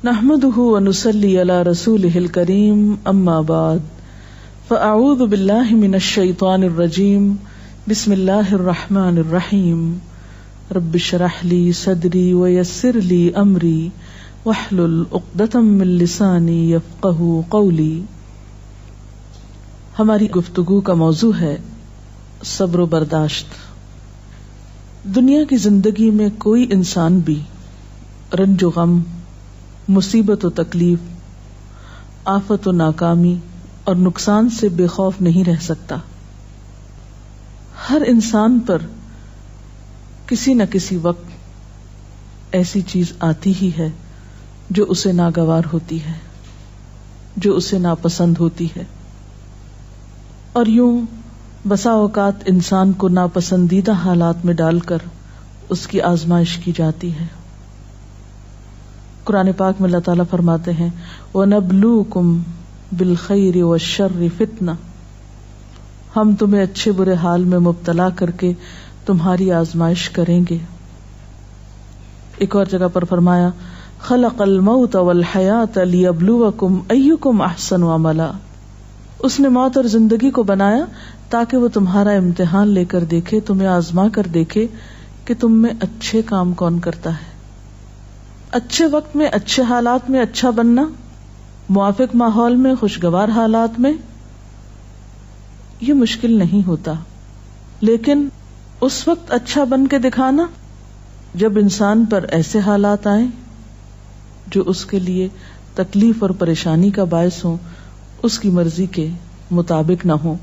نحمده ونصلي على رسوله الكريم اما بعد فاعوذ بالله من الشيطان الرجيم بسم الله الرحمن الرحيم رب اشرح لي صدري ويسر لي امري واحلل عقدة من لساني يفقهوا قولي. ہماری گفتگو کا موضوع ہے صبر و برداشت. دنیا کی زندگی میں کوئی انسان بھی رنج و غم، مصیبت و تکلیف، آفت و ناکامی اور نقصان سے بے خوف نہیں رہ سکتا. ہر انسان پر کسی نہ کسی وقت ایسی چیز آتی ہی ہے جو اسے ناگوار ہوتی ہے، جو اسے ناپسند ہوتی ہے، اور یوں بسا اوقات انسان کو ناپسندیدہ حالات میں ڈال کر اس کی آزمائش کی جاتی ہے. قرآن پاک میں اللہ تعالیٰ فرماتے ہیں وَنَبْلُوكُمْ بِالْخَيْرِ وَالشَّرِّ فِتْنَةً، ہم تمہیں اچھے برے حال میں مبتلا کر کے تمہاری آزمائش کریں گے. ایک اور جگہ پر فرمایا خَلَقَ الْمَوْتَ وَالْحَيَاةَ لِيَبْلُوَكُمْ أَيُّكُمْ أَحْسَنُ عَمَلًا، اس نے موت اور زندگی کو بنایا تاکہ وہ تمہارا امتحان لے کر دیکھے، تمہیں آزما کر دیکھے کہ تم میں اچھے کام کون کرتا ہے. اچھے وقت میں، اچھے حالات میں اچھا بننا، موافق ماحول میں، خوشگوار حالات میں، یہ مشکل نہیں ہوتا. لیکن اس وقت اچھا بن کے دکھانا جب انسان پر ایسے حالات آئیں جو اس کے لیے تکلیف اور پریشانی کا باعث ہوں، اس کی مرضی کے مطابق نہ ہو.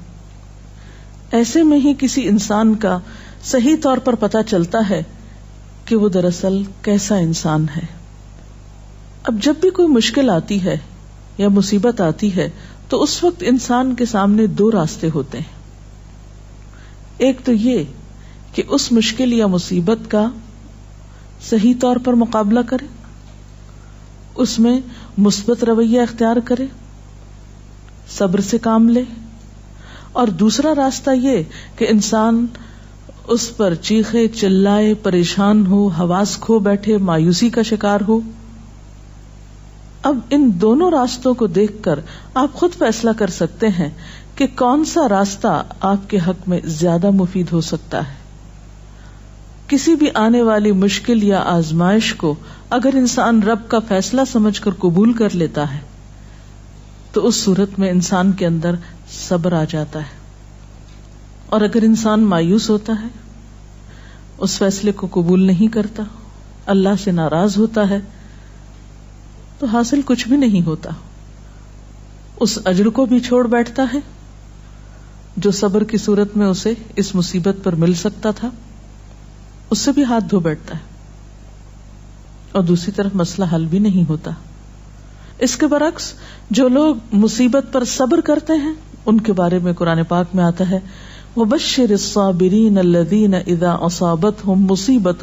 ایسے میں ہی کسی انسان کا صحیح طور پر پتہ چلتا ہے کہ وہ دراصل کیسا انسان ہے. اب جب بھی کوئی مشکل آتی ہے یا مصیبت آتی ہے تو اس وقت انسان کے سامنے دو راستے ہوتے ہیں. ایک تو یہ کہ اس مشکل یا مصیبت کا صحیح طور پر مقابلہ کرے، اس میں مثبت رویہ اختیار کرے، صبر سے کام لے. اور دوسرا راستہ یہ کہ انسان اس پر چیخے چلائے، پریشان ہو، حواس کھو بیٹھے، مایوسی کا شکار ہو. اب ان دونوں راستوں کو دیکھ کر آپ خود فیصلہ کر سکتے ہیں کہ کون سا راستہ آپ کے حق میں زیادہ مفید ہو سکتا ہے. کسی بھی آنے والی مشکل یا آزمائش کو اگر انسان رب کا فیصلہ سمجھ کر قبول کر لیتا ہے تو اس صورت میں انسان کے اندر صبر آ جاتا ہے. اور اگر انسان مایوس ہوتا ہے، اس فیصلے کو قبول نہیں کرتا، اللہ سے ناراض ہوتا ہے، تو حاصل کچھ بھی نہیں ہوتا. اس اجر کو بھی چھوڑ بیٹھتا ہے جو صبر کی صورت میں اسے اس مصیبت پر مل سکتا تھا، اس سے بھی ہاتھ دھو بیٹھتا ہے، اور دوسری طرف مسئلہ حل بھی نہیں ہوتا. اس کے برعکس جو لوگ مصیبت پر صبر کرتے ہیں ان کے بارے میں قرآن پاک میں آتا ہے وَبَشِّرِ الصَّابِرِينَ الَّذِينَ إِذَا أَصَابَتْهُمْ مُصِيبَةٌ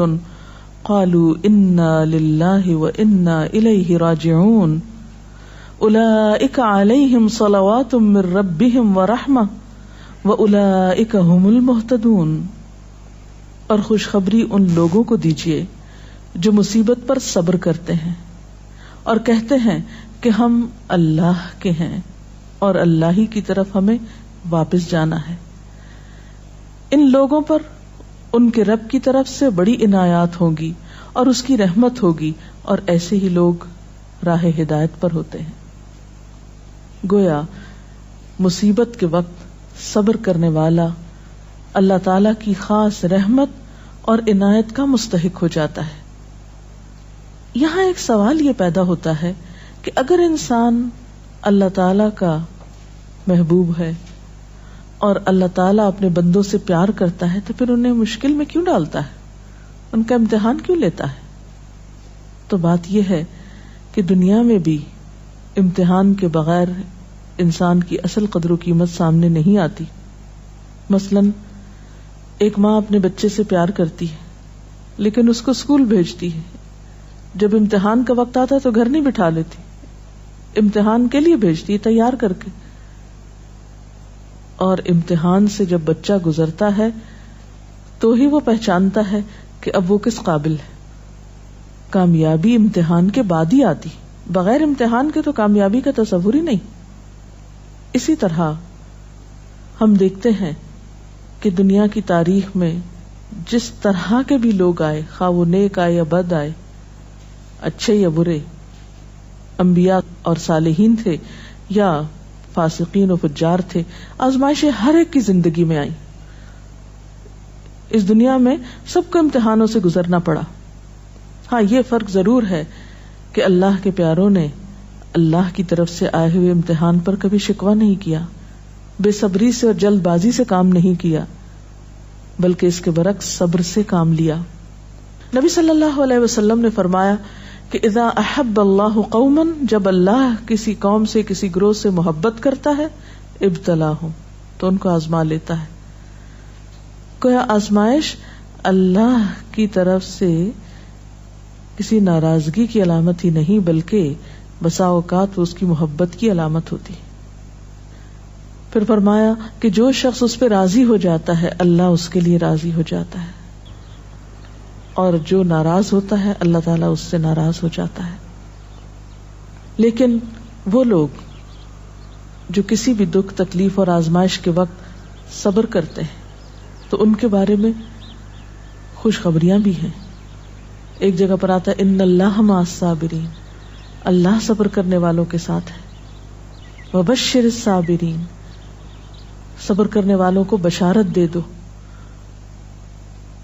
قَالُوا إِنَّا لِلَّهِ وَإِنَّا إِلَيْهِ رَاجِعُونَ أُولَئِكَ عَلَيْهِمْ صَلَوَاتٌ مِّن رَّبِّهِمْ وَرَحْمَةٌ وَأُولَئِكَ هُمُ الْمُهْتَدُونَ. اور خوشخبری ان لوگوں کو دیجیے جو مصیبت پر صبر کرتے ہیں اور کہتے ہیں کہ ہم اللہ کے ہیں اور اللہ ہی کی طرف ہمیں واپس جانا ہے. ان لوگوں پر ان کے رب کی طرف سے بڑی عنایات ہوں گی اور اس کی رحمت ہوگی، اور ایسے ہی لوگ راہ ہدایت پر ہوتے ہیں. گویا مصیبت کے وقت صبر کرنے والا اللہ تعالی کی خاص رحمت اور عنایت کا مستحق ہو جاتا ہے. یہاں ایک سوال یہ پیدا ہوتا ہے کہ اگر انسان اللہ تعالی کا محبوب ہے اور اللہ تعالیٰ اپنے بندوں سے پیار کرتا ہے تو پھر انہیں مشکل میں کیوں ڈالتا ہے، ان کا امتحان کیوں لیتا ہے؟ تو بات یہ ہے کہ دنیا میں بھی امتحان کے بغیر انسان کی اصل قدر و قیمت سامنے نہیں آتی. مثلاً ایک ماں اپنے بچے سے پیار کرتی ہے لیکن اس کو اسکول بھیجتی ہے، جب امتحان کا وقت آتا ہے تو گھر نہیں بٹھا لیتی، امتحان کے لیے بھیجتی ہے تیار کر کے. اور امتحان سے جب بچہ گزرتا ہے تو ہی وہ پہچانتا ہے کہ اب وہ کس قابل ہے. کامیابی امتحان کے بعد ہی آتی. بغیر امتحان کے تو کامیابی کا تصور ہی نہیں. اسی طرح ہم دیکھتے ہیں کہ دنیا کی تاریخ میں جس طرح کے بھی لوگ آئے، خواہ وہ نیک آئے یا بد آئے، اچھے یا برے، انبیاء اور صالحین تھے یا فاسقین و فجار تھے، آزمائشیں ہر ایک کی زندگی میں آئیں. اس دنیا میں سب کو امتحانوں سے گزرنا پڑا. ہاں یہ فرق ضرور ہے کہ اللہ کے پیاروں نے اللہ کی طرف سے آئے ہوئے امتحان پر کبھی شکوہ نہیں کیا، بے صبری سے اور جلد بازی سے کام نہیں کیا، بلکہ اس کے برعکس صبر سے کام لیا. نبی صلی اللہ علیہ وسلم نے فرمایا کہ اذا احب اللہ قوما، جب اللہ کسی قوم سے، کسی گروہ سے محبت کرتا ہے، ابتلاہم، تو ان کو آزما لیتا ہے. گویا آزمائش اللہ کی طرف سے کسی ناراضگی کی علامت ہی نہیں، بلکہ بسا اوقات وہ اس کی محبت کی علامت ہوتی. پھر فرمایا کہ جو شخص اس پہ راضی ہو جاتا ہے اللہ اس کے لیے راضی ہو جاتا ہے، اور جو ناراض ہوتا ہے اللہ تعالیٰ اس سے ناراض ہو جاتا ہے. لیکن وہ لوگ جو کسی بھی دکھ، تکلیف اور آزمائش کے وقت صبر کرتے ہیں تو ان کے بارے میں خوشخبریاں بھی ہیں. ایک جگہ پر آتا ہے ان اللہ مع الصابرین، اللہ صبر کرنے والوں کے ساتھ ہے. وبشر الصابرین، صبر کرنے والوں کو بشارت دے دو.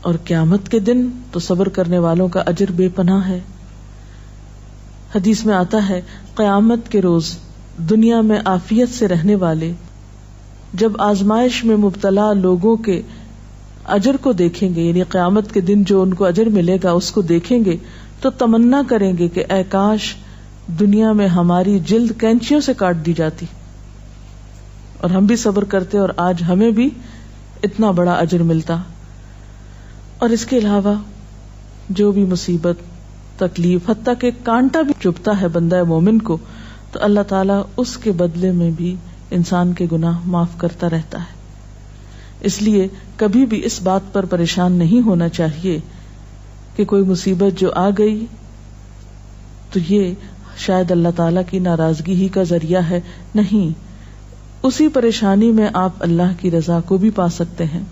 اور قیامت کے دن تو صبر کرنے والوں کا اجر بے پناہ ہے. حدیث میں آتا ہے قیامت کے روز دنیا میں عافیت سے رہنے والے جب آزمائش میں مبتلا لوگوں کے اجر کو دیکھیں گے، یعنی قیامت کے دن جو ان کو اجر ملے گا اس کو دیکھیں گے تو تمنا کریں گے کہ اے کاش دنیا میں ہماری جلد کینچیوں سے کاٹ دی جاتی اور ہم بھی صبر کرتے اور آج ہمیں بھی اتنا بڑا اجر ملتا. اور اس کے علاوہ جو بھی مصیبت، تکلیف، حتیٰ کہ کانٹا بھی چبھتا ہے بندہ مومن کو تو اللہ تعالیٰ اس کے بدلے میں بھی انسان کے گناہ معاف کرتا رہتا ہے. اس لیے کبھی بھی اس بات پر پریشان نہیں ہونا چاہیے کہ کوئی مصیبت جو آ گئی تو یہ شاید اللہ تعالیٰ کی ناراضگی ہی کا ذریعہ ہے. نہیں، اسی پریشانی میں آپ اللہ کی رضا کو بھی پا سکتے ہیں.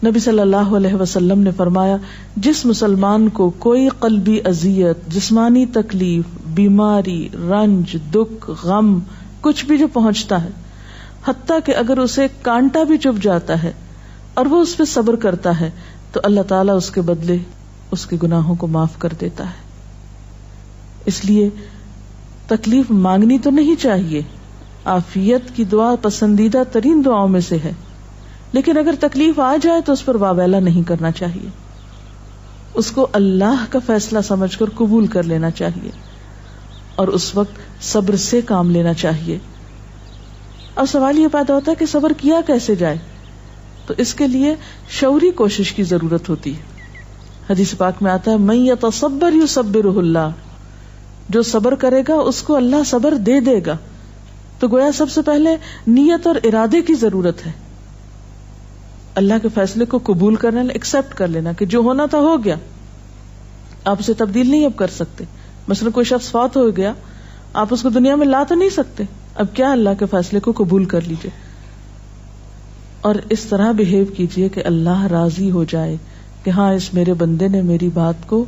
نبی صلی اللہ علیہ وسلم نے فرمایا جس مسلمان کو کوئی قلبی اذیت، جسمانی تکلیف، بیماری، رنج، دکھ، غم، کچھ بھی جو پہنچتا ہے، حتیٰ کہ اگر اسے کانٹا بھی چبھ جاتا ہے اور وہ اس پہ صبر کرتا ہے تو اللہ تعالیٰ اس کے بدلے اس کے گناہوں کو معاف کر دیتا ہے. اس لیے تکلیف مانگنی تو نہیں چاہیے، عافیت کی دعا پسندیدہ ترین دعاؤں میں سے ہے، لیکن اگر تکلیف آ جائے تو اس پر واویلا نہیں کرنا چاہیے، اس کو اللہ کا فیصلہ سمجھ کر قبول کر لینا چاہیے اور اس وقت صبر سے کام لینا چاہیے. اب سوال یہ پیدا ہوتا ہے کہ صبر کیا کیسے جائے؟ تو اس کے لیے شعوری کوشش کی ضرورت ہوتی ہے. حدیث پاک میں آتا ہے من یتصبر یصبرہ اللہ، جو صبر کرے گا اس کو اللہ صبر دے دے گا. تو گویا سب سے پہلے نیت اور ارادے کی ضرورت ہے. اللہ کے فیصلے کو قبول کرنا، ایکسپٹ کر لینا کہ جو ہونا تھا ہو گیا، آپ اسے تبدیل نہیں اب کر سکتے. مثلا کوئی شخص فوت ہو گیا، آپ اس کو دنیا میں لا تو نہیں سکتے، اب کیا اللہ کے فیصلے کو قبول کر لیجئے اور اس طرح بہیو کیجئے کہ اللہ راضی ہو جائے کہ ہاں اس میرے بندے نے میری بات کو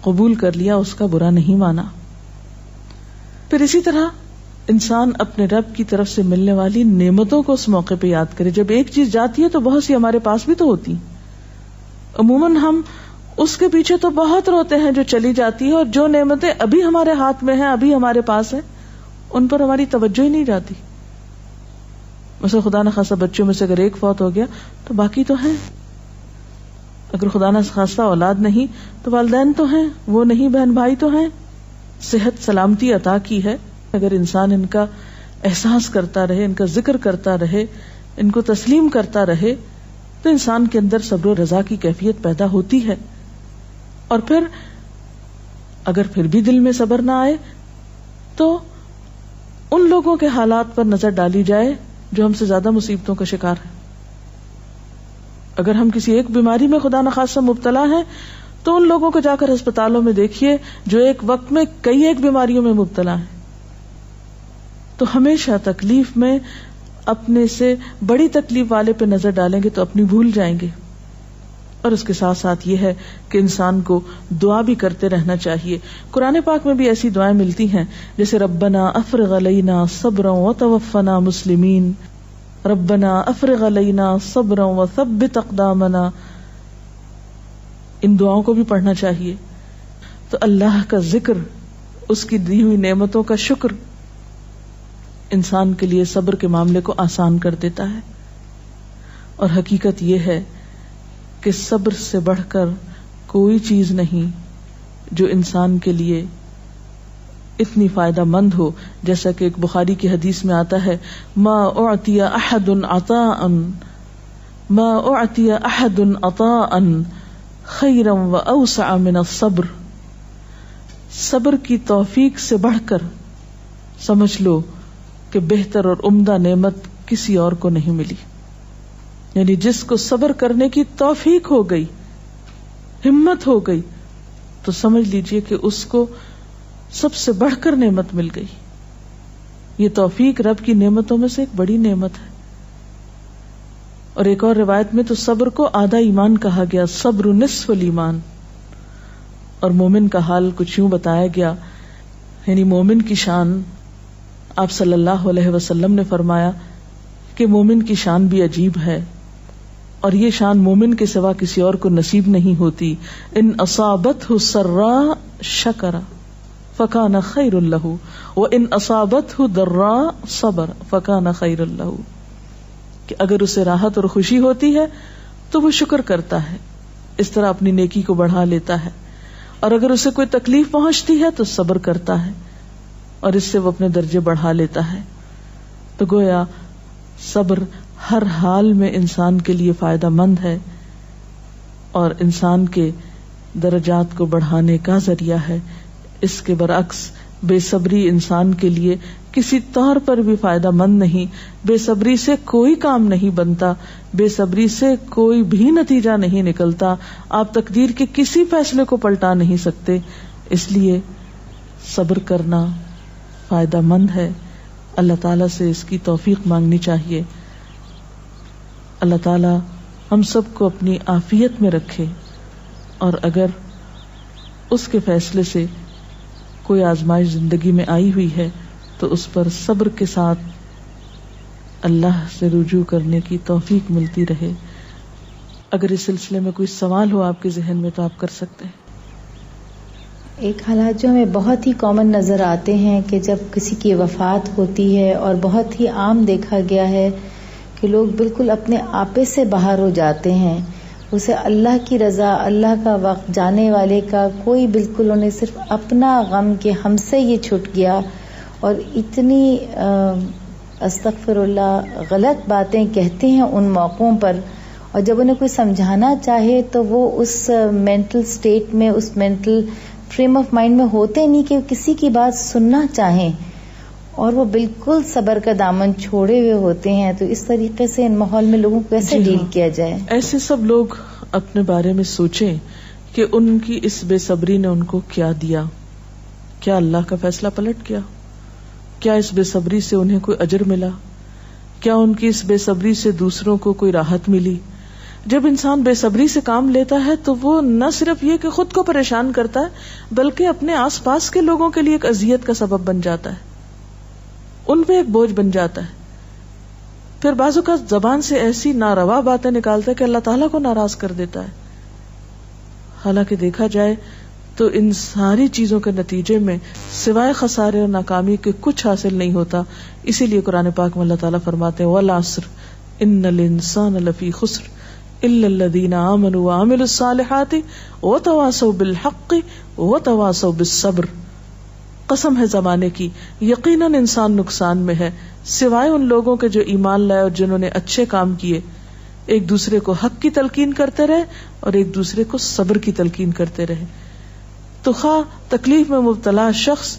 قبول کر لیا، اس کا برا نہیں مانا. پھر اسی طرح انسان اپنے رب کی طرف سے ملنے والی نعمتوں کو اس موقع پہ یاد کرے. جب ایک چیز جاتی ہے تو بہت سی ہمارے پاس بھی تو ہوتی. عموماً ہم اس کے پیچھے تو بہت روتے ہیں جو چلی جاتی ہے، اور جو نعمتیں ابھی ہمارے ہاتھ میں ہیں، ابھی ہمارے پاس ہیں، ان پر ہماری توجہ ہی نہیں جاتی. مثلا خدا نخواستہ بچوں میں سے اگر ایک فوت ہو گیا تو باقی تو ہیں. اگر خدا نخواستہ اولاد نہیں تو والدین تو ہیں، وہ نہیں بہن بھائی تو ہیں. صحت سلامتی عطا کی ہے، اگر انسان ان کا احساس کرتا رہے، ان کا ذکر کرتا رہے، ان کو تسلیم کرتا رہے تو انسان کے اندر صبر و رضا کی کیفیت پیدا ہوتی ہے. اور پھر اگر پھر بھی دل میں صبر نہ آئے تو ان لوگوں کے حالات پر نظر ڈالی جائے جو ہم سے زیادہ مصیبتوں کا شکار ہیں. اگر ہم کسی ایک بیماری میں خدا نخواستہ مبتلا ہیں تو ان لوگوں کو جا کر ہسپتالوں میں دیکھیے جو ایک وقت میں کئی ایک بیماریوں میں مبتلا ہیں. تو ہمیشہ تکلیف میں اپنے سے بڑی تکلیف والے پہ نظر ڈالیں گے تو اپنی بھول جائیں گے. اور اس کے ساتھ ساتھ یہ ہے کہ انسان کو دعا بھی کرتے رہنا چاہیے. قرآن پاک میں بھی ایسی دعائیں ملتی ہیں جیسے ربنا افرغ علینا صبرا وتوفنا مسلمین، ربنا افرغ علینا صبرا وثبت اقدامنا. ان دعاؤں کو بھی پڑھنا چاہیے. تو اللہ کا ذکر، اس کی دی ہوئی نعمتوں کا شکر انسان کے لیے صبر کے معاملے کو آسان کر دیتا ہے. اور حقیقت یہ ہے کہ صبر سے بڑھ کر کوئی چیز نہیں جو انسان کے لیے اتنی فائدہ مند ہو، جیسا کہ ایک بخاری کی حدیث میں آتا ہے ما اعطی احد عطاء ما اعطی احد عطاء خیرا واوسع من الصبر. صبر کی توفیق سے بڑھ کر سمجھ لو کہ بہتر اور عمدہ نعمت کسی اور کو نہیں ملی. یعنی جس کو صبر کرنے کی توفیق ہو گئی، ہمت ہو گئی، تو سمجھ لیجئے کہ اس کو سب سے بڑھ کر نعمت مل گئی. یہ توفیق رب کی نعمتوں میں سے ایک بڑی نعمت ہے. اور ایک اور روایت میں تو صبر کو آدھا ایمان کہا گیا، صبر نصف الایمان. اور مومن کا حال کچھ یوں بتایا گیا، یعنی مومن کی شان آپ صلی اللہ علیہ وسلم نے فرمایا کہ مومن کی شان بھی عجیب ہے، اور یہ شان مومن کے سوا کسی اور کو نصیب نہیں ہوتی. ان اصابتہ سراء شکر فکان خیر لہ وان اصابتہ ضراء صبر فکان خیر لہ. کہ اگر اسے راحت اور خوشی ہوتی ہے تو وہ شکر کرتا ہے، اس طرح اپنی نیکی کو بڑھا لیتا ہے. اور اگر اسے کوئی تکلیف پہنچتی ہے تو صبر کرتا ہے، اور اس سے وہ اپنے درجے بڑھا لیتا ہے. تو گویا صبر ہر حال میں انسان کے لیے فائدہ مند ہے اور انسان کے درجات کو بڑھانے کا ذریعہ ہے. اس کے برعکس بے صبری انسان کے لیے کسی طور پر بھی فائدہ مند نہیں. بے صبری سے کوئی کام نہیں بنتا، بے صبری سے کوئی بھی نتیجہ نہیں نکلتا. آپ تقدیر کے کسی فیصلے کو پلٹا نہیں سکتے. اس لیے صبر کرنا فائدہ مند ہے. اللہ تعالیٰ سے اس کی توفیق مانگنی چاہیے. اللہ تعالیٰ ہم سب کو اپنی عافیت میں رکھے، اور اگر اس کے فیصلے سے کوئی آزمائش زندگی میں آئی ہوئی ہے تو اس پر صبر کے ساتھ اللہ سے رجوع کرنے کی توفیق ملتی رہے. اگر اس سلسلے میں کوئی سوال ہو آپ کے ذہن میں تو آپ کر سکتے ہیں. ایک حالات جو ہمیں بہت ہی کامن نظر آتے ہیں کہ جب کسی کی وفات ہوتی ہے، اور بہت ہی عام دیکھا گیا ہے کہ لوگ بالکل اپنے آپے سے باہر ہو جاتے ہیں. اسے اللہ کی رضا، اللہ کا وقت، جانے والے کا کوئی بالکل انہیں صرف اپنا غم کہ ہم سے یہ چھٹ گیا، اور اتنی استغفر اللہ غلط باتیں کہتے ہیں ان موقعوں پر. اور جب انہیں کوئی سمجھانا چاہے تو وہ اس مینٹل سٹیٹ میں، اس مینٹل فریم آف مائنڈ میں ہوتے نہیں کہ کسی کی بات سننا چاہیں، اور وہ بالکل صبر کا دامن چھوڑے ہوئے ہوتے ہیں. تو اس طریقے سے ان ماحول میں لوگوں کو کیسے ڈیل کیا جائے؟ ایسے سب لوگ اپنے بارے میں سوچیں کہ ان کی اس بے صبری نے ان کو کیا دیا. کیا اللہ کا فیصلہ پلٹ گیا؟ کیا اس بے صبری سے انہیں کوئی اجر ملا؟ کیا ان کی اس بے صبری سے دوسروں کو کوئی راحت ملی؟ جب انسان بے صبری سے کام لیتا ہے تو وہ نہ صرف یہ کہ خود کو پریشان کرتا ہے بلکہ اپنے آس پاس کے لوگوں کے لیے ایک اذیت کا سبب بن جاتا ہے، ان پہ ایک بوجھ بن جاتا ہے. پھر بعض اوقات زبان سے ایسی ناروا باتیں نکالتا ہے کہ اللہ تعالیٰ کو ناراض کر دیتا ہے. حالانکہ دیکھا جائے تو ان ساری چیزوں کے نتیجے میں سوائے خسارے اور ناکامی کے کچھ حاصل نہیں ہوتا. اسی لیے قرآن پاک میں اللہ تعالیٰ فرماتے ہیں وَالْعَصْرِ إِنَّ الْإِنسَانَ لَفِي خُسْرٍ إِلَّا الَّذِينَ آمَنُوا وَعَمِلُوا الصَّالِحَاتِ وَتَوَاصَوْا بِالْحَقِّ وَتَوَاصَوْا بِالصَّبْرِ. قسم ہے زمانے کی، یقیناً انسان نقصان میں ہے سوائے ان لوگوں کے جو ایمان لائے اور جنہوں نے اچھے کام کیے، ایک دوسرے کو حق کی تلقین کرتے رہے اور ایک دوسرے کو صبر کی تلقین کرتے رہے. تو خواہ تکلیف میں مبتلا شخص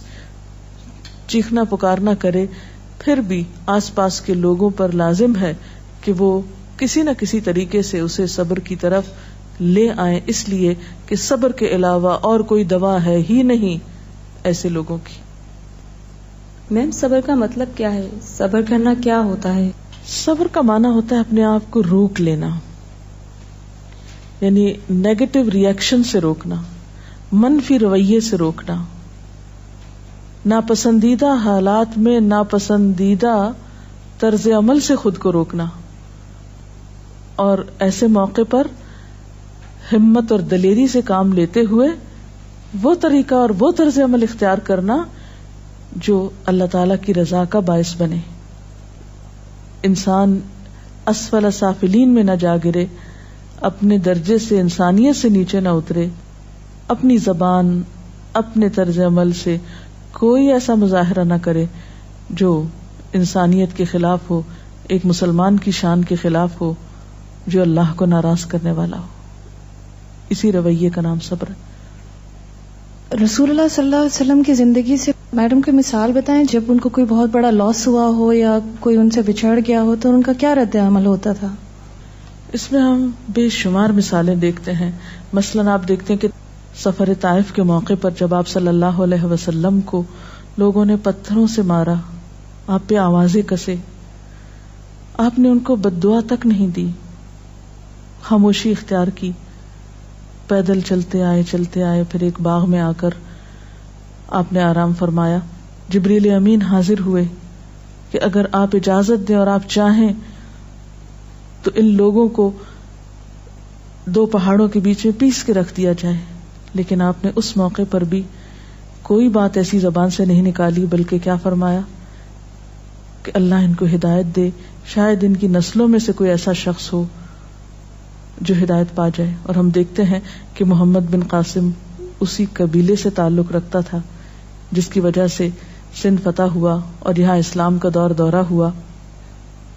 چیخنا پکارنا کرے، پھر بھی آس پاس کے لوگوں پر لازم ہے کہ وہ کسی نہ کسی طریقے سے اسے صبر کی طرف لے آئیں، اس لیے کہ صبر کے علاوہ اور کوئی دوا ہے ہی نہیں ایسے لوگوں کی. میم صبر کا مطلب کیا ہے؟ صبر کرنا کیا ہوتا ہے؟ صبر کا معنی ہوتا ہے اپنے آپ کو روک لینا، یعنی نیگیٹو ریئیکشن سے روکنا، منفی رویے سے روکنا، ناپسندیدہ حالات میں ناپسندیدہ طرز عمل سے خود کو روکنا، اور ایسے موقع پر ہمت اور دلیری سے کام لیتے ہوئے وہ طریقہ اور وہ طرز عمل اختیار کرنا جو اللہ تعالی کی رضا کا باعث بنے. انسان اسفل سافلین میں نہ جا گرے، اپنے درجے سے انسانیت سے نیچے نہ اترے، اپنی زبان اپنے طرز عمل سے کوئی ایسا مظاہرہ نہ کرے جو انسانیت کے خلاف ہو، ایک مسلمان کی شان کے خلاف ہو، جو اللہ کو ناراض کرنے والا ہو. اسی رویے کا نام صبر ہے. رسول اللہ صلی اللہ علیہ وسلم کی زندگی سے میڈم کی مثال بتائیں، جب ان کو کوئی بہت بڑا لاس ہوا ہو یا کوئی ان سے بچھڑ گیا ہو تو ان کا کیا رد عمل ہوتا تھا؟ اس میں ہم بے شمار مثالیں دیکھتے ہیں. مثلاً آپ دیکھتے ہیں کہ سفر طائف کے موقع پر جب آپ صلی اللہ علیہ وسلم کو لوگوں نے پتھروں سے مارا، آپ پہ آوازیں کسے، آپ نے ان کو بد دعا تک نہیں دی، خاموشی اختیار کی، پیدل چلتے آئے، پھر ایک باغ میں آ کر آپ نے آرام فرمایا. جبریل امین حاضر ہوئے کہ اگر آپ اجازت دیں اور آپ چاہیں تو ان لوگوں کو 2 پہاڑوں کے بیچ میں پیس کے رکھ دیا جائے. لیکن آپ نے اس موقع پر بھی کوئی بات ایسی زبان سے نہیں نکالی، بلکہ کیا فرمایا کہ اللہ ان کو ہدایت دے، شاید ان کی نسلوں میں سے کوئی ایسا شخص ہو جو ہدایت پا جائے. اور ہم دیکھتے ہیں کہ محمد بن قاسم اسی قبیلے سے تعلق رکھتا تھا جس کی وجہ سے سندھ فتح ہوا اور یہاں اسلام کا دورہ ہوا.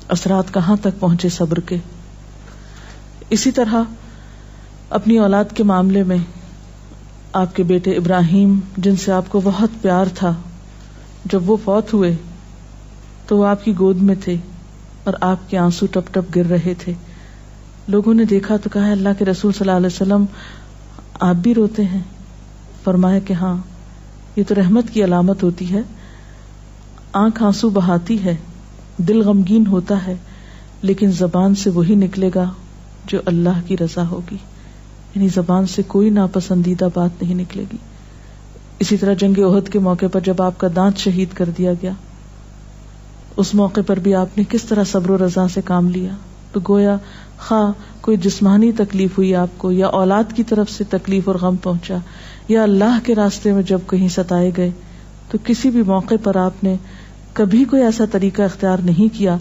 اثرات کہاں تک پہنچے صبر کے. اسی طرح اپنی اولاد کے معاملے میں آپ کے بیٹے ابراہیم، جن سے آپ کو بہت پیار تھا، جب وہ فوت ہوئے تو وہ آپ کی گود میں تھے اور آپ کے آنسو ٹپ ٹپ گر رہے تھے. لوگوں نے دیکھا تو کہا اللہ کے رسول صلی اللہ علیہ وسلم آپ بھی روتے ہیں؟ فرمایا کہ ہاں، یہ تو رحمت کی علامت ہوتی ہے. آنکھ آنسو بہاتی ہے، دل غمگین ہوتا ہے، لیکن زبان سے وہی نکلے گا جو اللہ کی رضا ہوگی، یعنی زبان سے کوئی ناپسندیدہ بات نہیں نکلے گی. اسی طرح جنگ احد کے موقع پر جب آپ کا دانت شہید کر دیا گیا، اس موقع پر بھی آپ نے کس طرح صبر و رضا سے کام لیا. تو گویا خواہ کوئی جسمانی تکلیف ہوئی آپ کو، یا اولاد کی طرف سے تکلیف اور غم پہنچا، یا اللہ کے راستے میں جب کہیں ستائے گئے، تو کسی بھی موقع پر آپ نے کبھی کوئی ایسا طریقہ اختیار نہیں کیا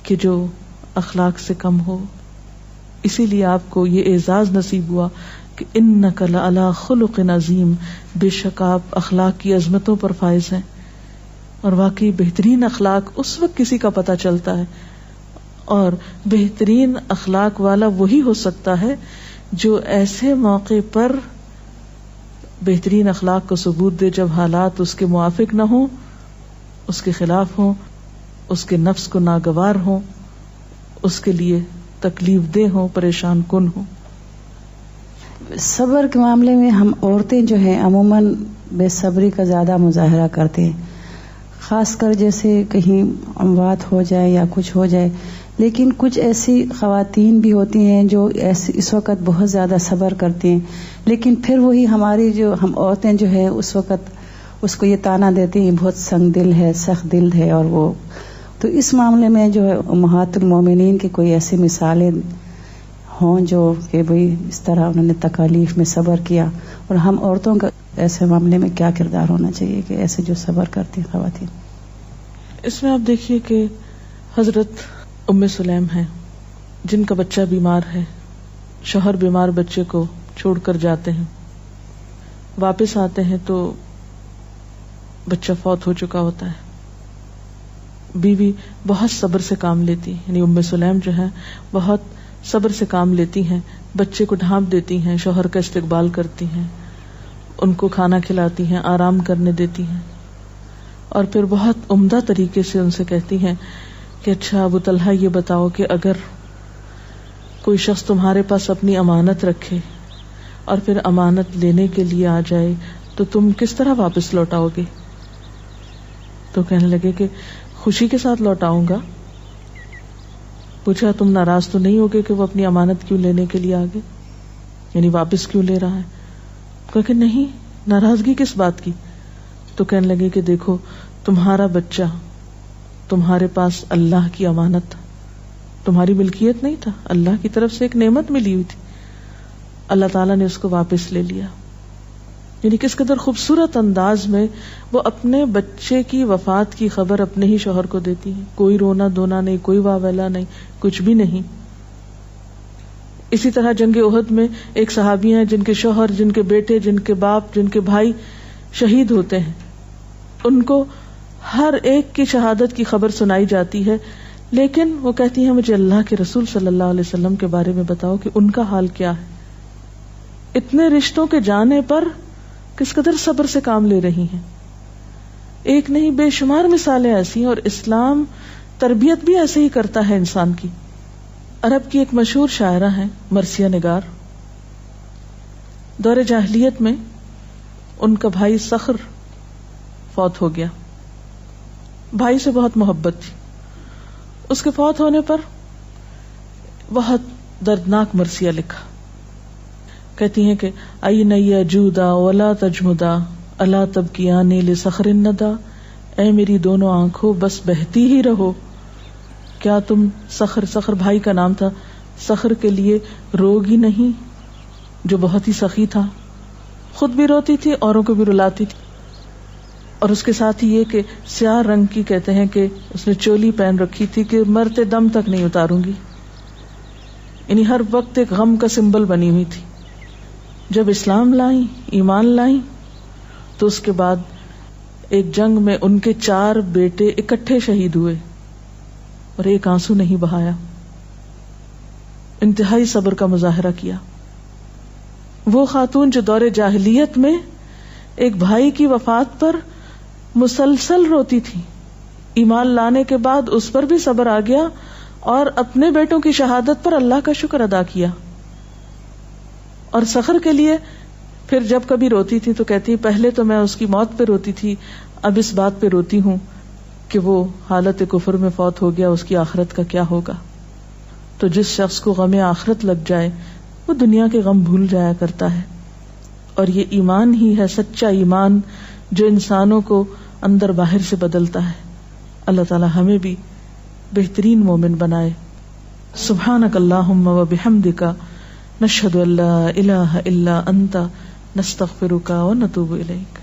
کہ جو اخلاق سے کم ہو. اسی لیے آپ کو یہ اعزاز نصیب ہوا کہ انک لعلی خلق عظیم، بے شک آپ اخلاق کی عظمتوں پر فائز ہیں. اور واقعی بہترین اخلاق اس وقت کسی کا پتہ چلتا ہے، اور بہترین اخلاق والا وہی ہو سکتا ہے جو ایسے موقع پر بہترین اخلاق کو ثبوت دے جب حالات اس کے موافق نہ ہوں، اس کے خلاف ہوں، اس کے نفس کو ناگوار ہوں، اس کے لیے تکلیف دہ ہوں، پریشان کن ہوں. صبر کے معاملے میں ہم عورتیں جو ہیں عموماً بے صبری کا زیادہ مظاہرہ کرتے ہیں، خاص کر جیسے کہیں اموات ہو جائے یا کچھ ہو جائے. لیکن کچھ ایسی خواتین بھی ہوتی ہیں جو اس وقت بہت زیادہ صبر کرتی ہیں، لیکن پھر وہی ہماری جو ہم عورتیں جو ہے اس وقت اس کو یہ طعنہ دیتی ہیں بہت سنگ دل ہے، سخت دل ہے. اور وہ تو اس معاملے میں جو ہے امہات المومنین کی کوئی ایسی مثالیں ہوں جو کہ بھئی اس طرح انہوں نے تکالیف میں صبر کیا، اور ہم عورتوں کا ایسے معاملے میں کیا کردار ہونا چاہیے کہ ایسے جو صبر کرتی ہیں خواتین. اس میں آپ دیکھیے کہ حضرت ام سلیم ہیں جن کا بچہ بیمار ہے، شوہر بیمار بچے کو چھوڑ کر جاتے ہیں، واپس آتے ہیں تو بچہ فوت ہو چکا ہوتا ہے. بیوی بہت صبر سے کام لیتی، یعنی ام سلیم جو ہے بہت صبر سے کام لیتی ہیں، بچے کو ڈھانپ دیتی ہیں، شوہر کا استقبال کرتی ہیں، ان کو کھانا کھلاتی ہیں، آرام کرنے دیتی ہیں، اور پھر بہت عمدہ طریقے سے ان سے کہتی ہیں کہ اچھا ابو طلحہ یہ بتاؤ کہ اگر کوئی شخص تمہارے پاس اپنی امانت رکھے اور پھر امانت لینے کے لیے آ جائے تو تم کس طرح واپس لوٹاؤ گے؟ تو کہنے لگے کہ خوشی کے ساتھ لوٹاؤں گا. پوچھا تم ناراض تو نہیں ہوگے کہ وہ اپنی امانت کیوں لینے کے لیے آگے، یعنی واپس کیوں لے رہا ہے؟ کہا کہ نہیں، ناراضگی کس بات کی؟ تو کہنے لگے کہ دیکھو تمہارا بچہ تمہارے پاس اللہ کی امانت تھا، تمہاری ملکیت نہیں تھا، اللہ کی طرف سے ایک نعمت ملی ہوئی تھی، اللہ تعالیٰ نے اس کو واپس لے لیا. یعنی کس قدر خوبصورت انداز میں وہ اپنے بچے کی وفات کی خبر اپنے ہی شوہر کو دیتی ہے. کوئی رونا دھونا نہیں، کوئی واویلا نہیں، کچھ بھی نہیں. اسی طرح جنگ احد میں ایک صحابی ہیں جن کے شوہر، جن کے بیٹے، جن کے باپ، جن کے بھائی شہید ہوتے ہیں. ان کو ہر ایک کی شہادت کی خبر سنائی جاتی ہے، لیکن وہ کہتی ہیں مجھے اللہ کے رسول صلی اللہ علیہ وسلم کے بارے میں بتاؤ کہ ان کا حال کیا ہے. اتنے رشتوں کے جانے پر کس قدر صبر سے کام لے رہی ہیں. ایک نہیں بے شمار مثالیں ایسی ہیں، اور اسلام تربیت بھی ایسے ہی کرتا ہے انسان کی. عرب کی ایک مشہور شاعرہ ہیں مرثیہ نگار. دور جاہلیت میں ان کا بھائی صخر فوت ہو گیا. بھائی سے بہت محبت تھی. اس کے فوت ہونے پر بہت دردناک مرثیہ لکھا. کہتی ہیں کہ این یجودا ولا تجمدا الا تبکیانی لصخر الندى، اے میری دونوں آنکھوں بس بہتی ہی رہو، کیا تم صخر بھائی کا نام تھا، صخر کے لیے روگی نہیں جو بہت ہی سخی تھا، خود بھی روتی تھی اوروں کو بھی رلاتی تھی. اور اس کے ساتھ ہی یہ کہ سیاہ رنگ کی کہتے ہیں کہ اس نے چولی پہن رکھی تھی کہ مرتے دم تک نہیں اتاروں گی، یعنی ہر وقت ایک غم کا سمبل بنی ہوئی تھی. جب اسلام لائیں، ایمان لائیں، تو اس کے بعد ایک جنگ میں ان کے 4 بیٹے اکٹھے شہید ہوئے اور ایک آنسو نہیں بہایا. انتہائی صبر کا مظاہرہ کیا. وہ خاتون جو دور جاہلیت میں ایک بھائی کی وفات پر مسلسل روتی تھی، ایمان لانے کے بعد اس پر بھی صبر آ گیا اور اپنے بیٹوں کی شہادت پر اللہ کا شکر ادا کیا. اور صخر کے لیے پھر جب کبھی روتی تھی تو کہتی پہلے تو میں اس کی موت پہ روتی تھی، اب اس بات پہ روتی ہوں کہ وہ حالت کفر میں فوت ہو گیا، اس کی آخرت کا کیا ہوگا. تو جس شخص کو غم آخرت لگ جائے وہ دنیا کے غم بھول جایا کرتا ہے. اور یہ ایمان ہی ہے سچا ایمان جو انسانوں کو اندر باہر سے بدلتا ہے. اللہ تعالی ہمیں بھی بہترین مومن بنائے. سبحانک اللہم و بحمدک نشہد ان لا الہ الا انت نستغفرک و نتوب الیک.